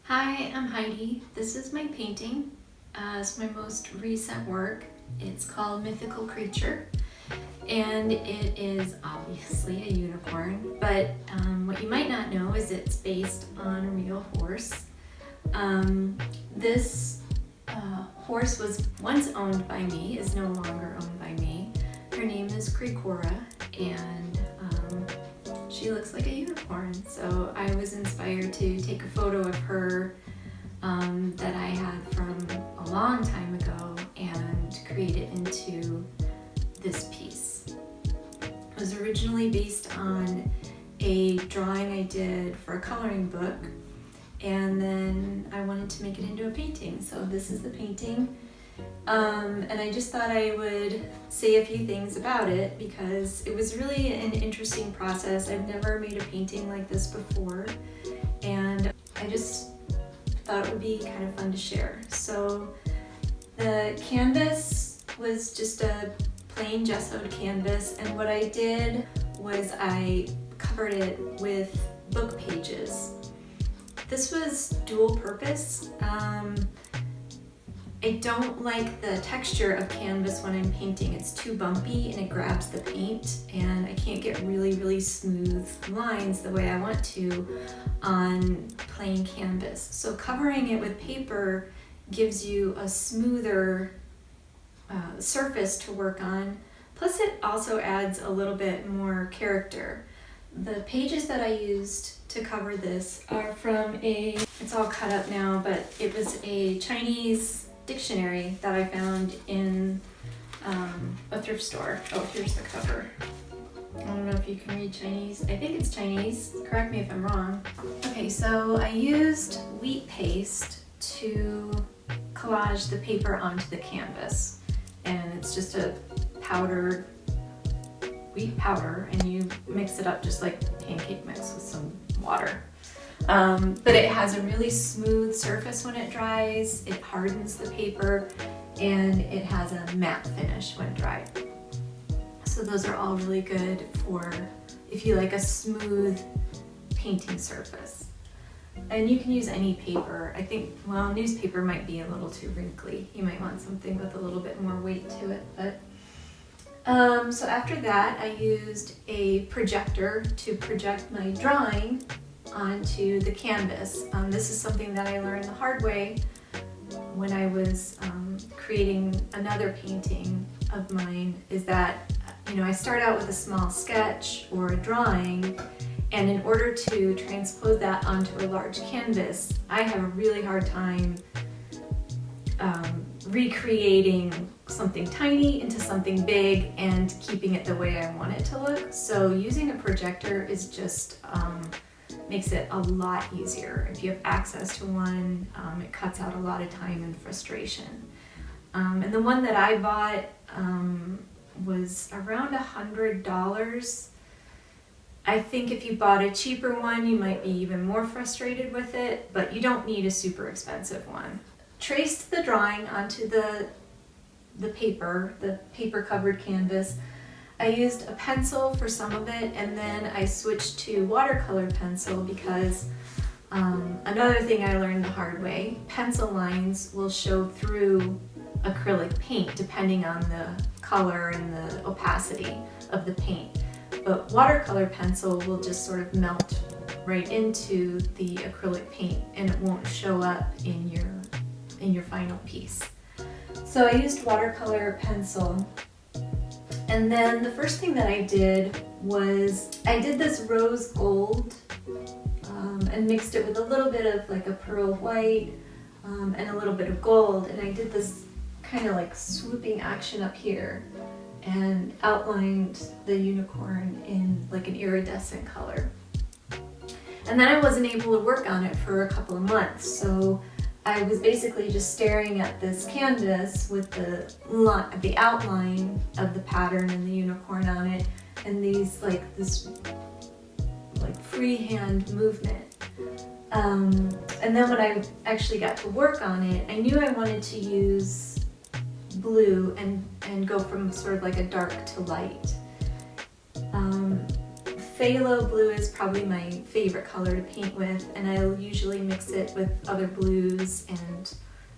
Hi, I'm Heidi. This is my painting. It's my most recent work. It's called Mythical Creature, and it is obviously a unicorn, but what you might not know is it's based on a real horse. This horse was once owned by me, is no longer owned by me. Her name is Cricora, and she looks like a unicorn. So I was inspired to take a photo of her that I had from a long time ago and create it into this piece. It was originally based on a drawing I did for a coloring book, and then I wanted to make it into a painting. So this is the painting. And I just thought I would say a few things about it because it was really an interesting process. I've never made a painting like this before, and I just thought it would be kind of fun to share. So the canvas was just a plain gessoed canvas, and what I did was I covered it with book pages. This was dual purpose. I don't like the texture of canvas when I'm painting. It's too bumpy and it grabs the paint, and I can't get really smooth lines the way I want to on plain canvas. So covering it with paper gives you a smoother surface to work on. Plus it also adds a little bit more character. The pages that I used to cover this are from it's all cut up now, but it was a Chinese dictionary that I found in a thrift store. Oh, here's the cover. I don't know if you can read Chinese. I think it's Chinese. Correct me if I'm wrong. Okay, so I used wheat paste to collage the paper onto the canvas. And it's just a powdered wheat powder, and you mix it up just like pancake mix with some water. But it has a really smooth surface when it dries, it hardens the paper, and it has a matte finish when dried. So those are all really good for if you like a smooth painting surface. And you can use any paper. I think, well, newspaper might be a little too wrinkly. You might want something with a little bit more weight to it. But so after that, I used a projector to project my drawing onto the canvas. This is something that I learned the hard way when I was creating another painting of mine, is that I start out with a small sketch or a drawing, and in order to transpose that onto a large canvas, I have a really hard time recreating something tiny into something big and keeping it the way I want it to look. So using a projector is just makes it a lot easier. If you have access to one, it cuts out a lot of time and frustration. And the one that I bought was around $100. I think if you bought a cheaper one, you might be even more frustrated with it, but you don't need a super expensive one. Traced the drawing onto the paper covered canvas. I used a pencil for some of it, and then I switched to watercolor pencil because another thing I learned the hard way, pencil lines will show through acrylic paint depending on the color and the opacity of the paint. But watercolor pencil will just sort of melt right into the acrylic paint, and it won't show up in your final piece. So I used watercolor pencil. And then the first thing that I did was I did this rose gold and mixed it with a little bit of like a pearl white and a little bit of gold. And I did this kind of like swooping action up here and outlined the unicorn in like an iridescent color. And then I wasn't able to work on it for a couple of months. So I was basically just staring at this canvas with the outline of the pattern and the unicorn on it, and this freehand movement. And then when I actually got to work on it, I knew I wanted to use blue and go from sort of like a dark to light. phthalo blue is probably my favorite color to paint with, and I'll usually mix it with other blues and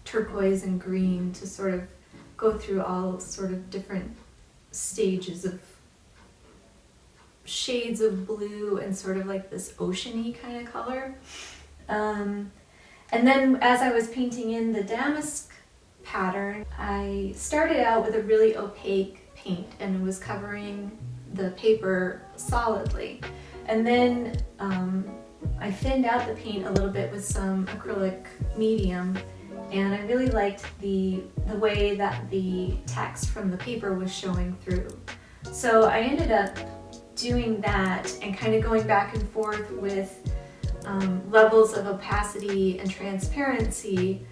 turquoise and green to sort of go through all sort of different stages of shades of blue and sort of like this oceany kind of color. And then as I was painting in the damask pattern, I started out with a really opaque paint and was covering the paper solidly. And then I thinned out the paint a little bit with some acrylic medium, and I really liked the way that the text from the paper was showing through. So I ended up doing that and kind of going back and forth with levels of opacity and transparency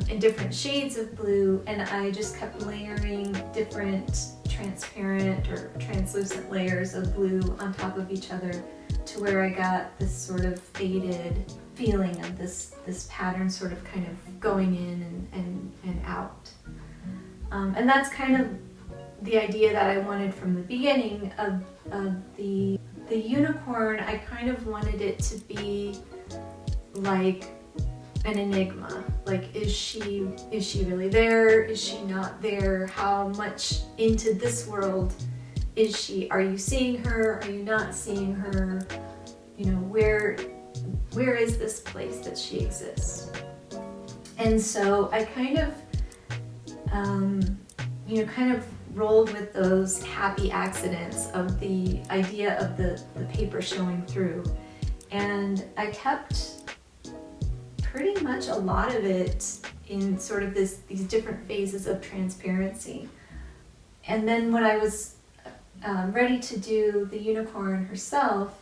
in different shades of blue, and I just kept layering different transparent or translucent layers of blue on top of each other to where I got this sort of faded feeling of this pattern sort of kind of going in and out. And that's kind of the idea that I wanted from the beginning of the unicorn. I kind of wanted it to be like an enigma. Like, is she really there? Is she not there? How much into this world is she? Are you seeing her? Are you not seeing her? You know, where is this place that she exists? And so I kind of, kind of rolled with those happy accidents of the idea of the paper showing through. And I kept pretty much a lot of it in sort of these different phases of transparency. And then when I was ready to do the unicorn herself,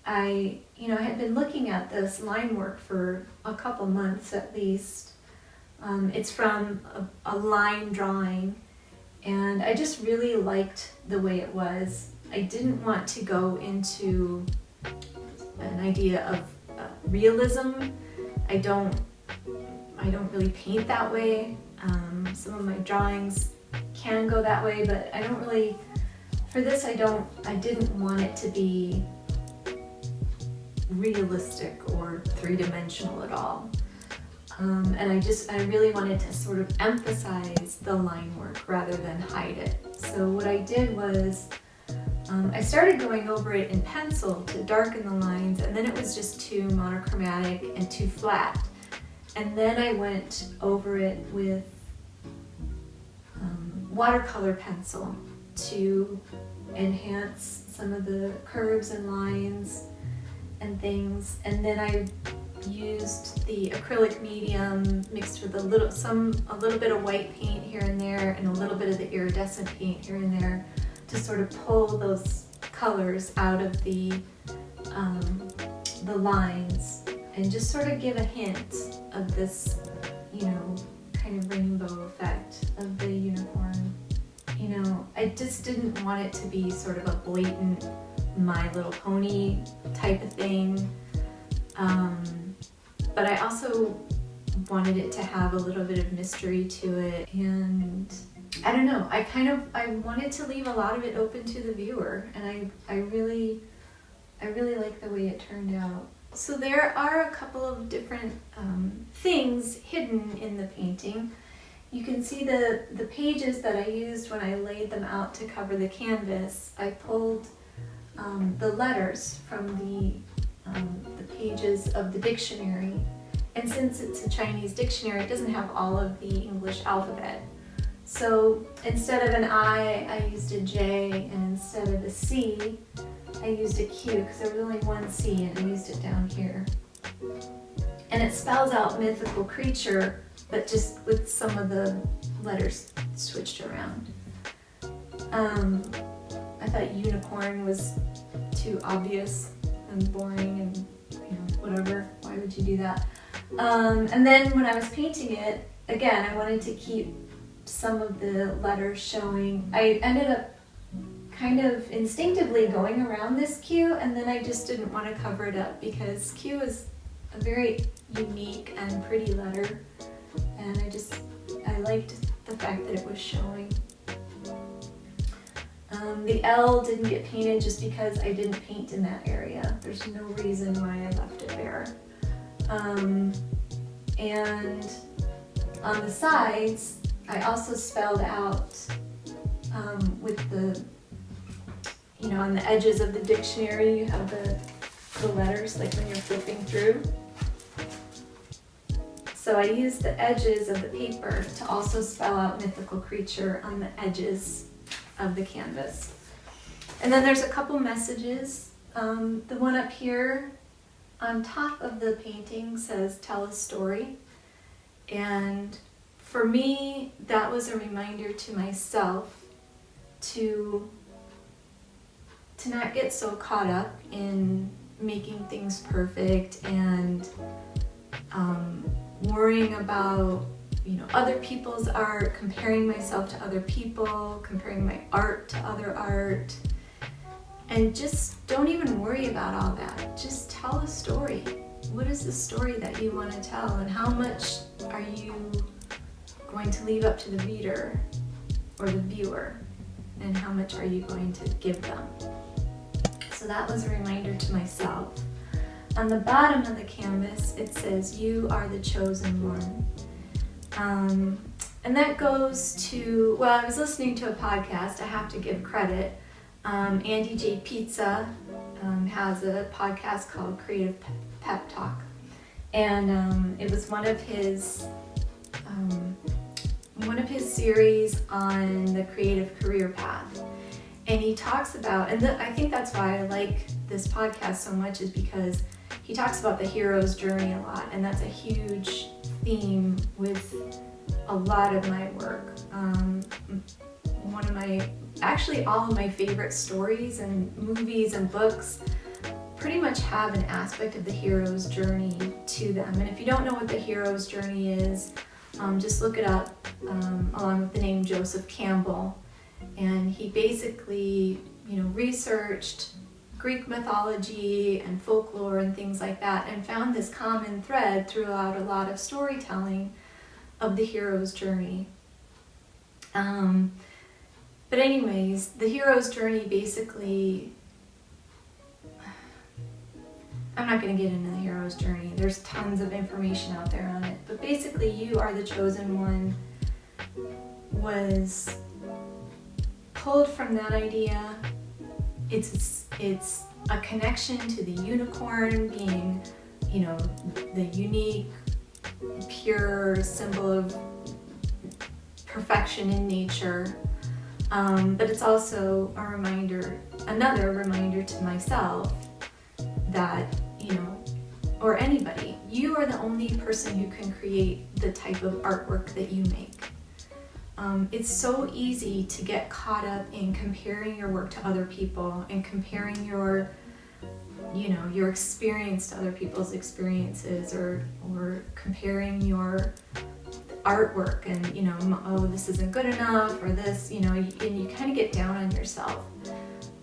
I had been looking at this line work for a couple months at least. It's from a line drawing, and I just really liked the way it was. I didn't want to go into an idea of realism. I don't really paint that way. Some of my drawings can go that way, but I don't really, for this I didn't want it to be realistic or three-dimensional at all. And I really wanted to sort of emphasize the line work rather than hide it. So what I did was I started going over it in pencil to darken the lines, and then it was just too monochromatic and too flat. And then I went over it with watercolor pencil to enhance some of the curves and lines and things. And then I used the acrylic medium mixed with a little bit of white paint here and there and a little bit of the iridescent paint here and there to sort of pull those colors out of the lines and just sort of give a hint of this, kind of rainbow effect of the unicorn. I just didn't want it to be sort of a blatant My Little Pony type of thing. But I also wanted it to have a little bit of mystery to it, and I don't know, I wanted to leave a lot of it open to the viewer, and I really like the way it turned out. So there are a couple of different things hidden in the painting. You can see the pages that I used when I laid them out to cover the canvas. I pulled the letters from the pages of the dictionary, and since it's a Chinese dictionary, it doesn't have all of the English alphabet. So instead of an I used a J, and instead of a C, I used a Q, because there was only one C, and I used it down here. And it spells out mythical creature, but just with some of the letters switched around. I thought unicorn was too obvious and boring and whatever. Why would you do that? And then when I was painting it, again, I wanted to keep some of the letters showing. I ended up kind of instinctively going around this Q, and then I just didn't want to cover it up because Q is a very unique and pretty letter, and I liked the fact that it was showing. The L didn't get painted just because I didn't paint in that area. There's no reason why I left it there. And on the sides, I also spelled out with the, on the edges of the dictionary, you have the letters, like when you're flipping through. So I used the edges of the paper to also spell out mythical creature on the edges of the canvas. And then there's a couple messages. The one up here on top of the painting says, "Tell a story." And for me, that was a reminder to myself to not get so caught up in making things perfect and worrying about other people's art, comparing myself to other people, comparing my art to other art, and just don't even worry about all that. Just tell a story. What is the story that you want to tell, and how much are you going to leave up to the reader or the viewer, and how much are you going to give them? So that was a reminder to myself. On the bottom of the canvas, it says, "You are the chosen one." And that goes to, well, I was listening to a podcast, I have to give credit. Andy J. Pizza has a podcast called Creative Pep Talk. And it was one of his series on the creative career path. And he talks about, and I think that's why I like this podcast so much, is because he talks about the hero's journey a lot, and that's a huge theme with a lot of my work. Actually all of my favorite stories and movies and books pretty much have an aspect of the hero's journey to them. And if you don't know what the hero's journey is, just look it up along with the name Joseph Campbell. And he basically, researched Greek mythology and folklore and things like that, and found this common thread throughout a lot of storytelling of the hero's journey. But anyways, the hero's journey basically, I'm not going to get into the hero's journey. There's tons of information out there on it. But basically, "You are the chosen one" was pulled from that idea. It's a connection to the unicorn being, the unique, pure symbol of perfection in nature. But it's also another reminder to myself that, or anybody, you are the only person who can create the type of artwork that you make. It's so easy to get caught up in comparing your work to other people and comparing your experience to other people's experiences, or comparing your artwork and, oh, this isn't good enough, or this, and you kind of get down on yourself.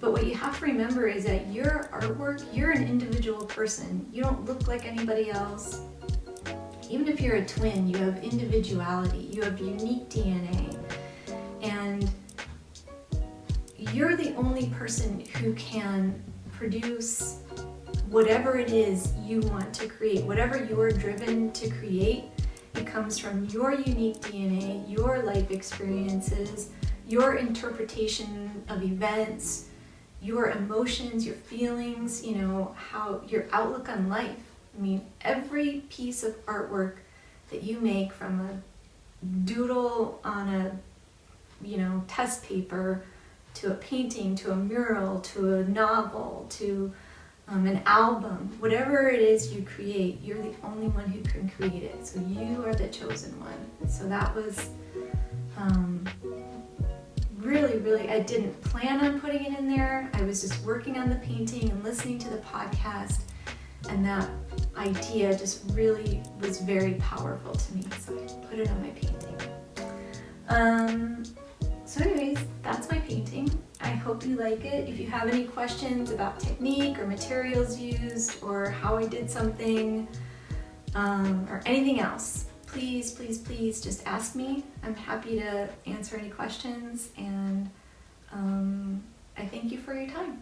But what you have to remember is that your artwork, you're an individual person. You don't look like anybody else. Even if you're a twin, you have individuality, you have unique DNA, and you're the only person who can produce whatever it is you want to create. Whatever you're driven to create, it comes from your unique DNA, your life experiences, your interpretation of events, your emotions, your feelings, how your outlook on life. I mean, every piece of artwork that you make, from a doodle on a, test paper, to a painting, to a mural, to a novel, to an album, whatever it is you create, you're the only one who can create it. So you are the chosen one. So that was really, I didn't plan on putting it in there. I was just working on the painting and listening to the podcast, and that idea just really was very powerful to me, so I put it on my painting. So anyways, that's my painting. I hope you like it. If you have any questions about technique or materials used or how I did something, or anything else, please just ask me. I'm happy to answer any questions, and I thank you for your time.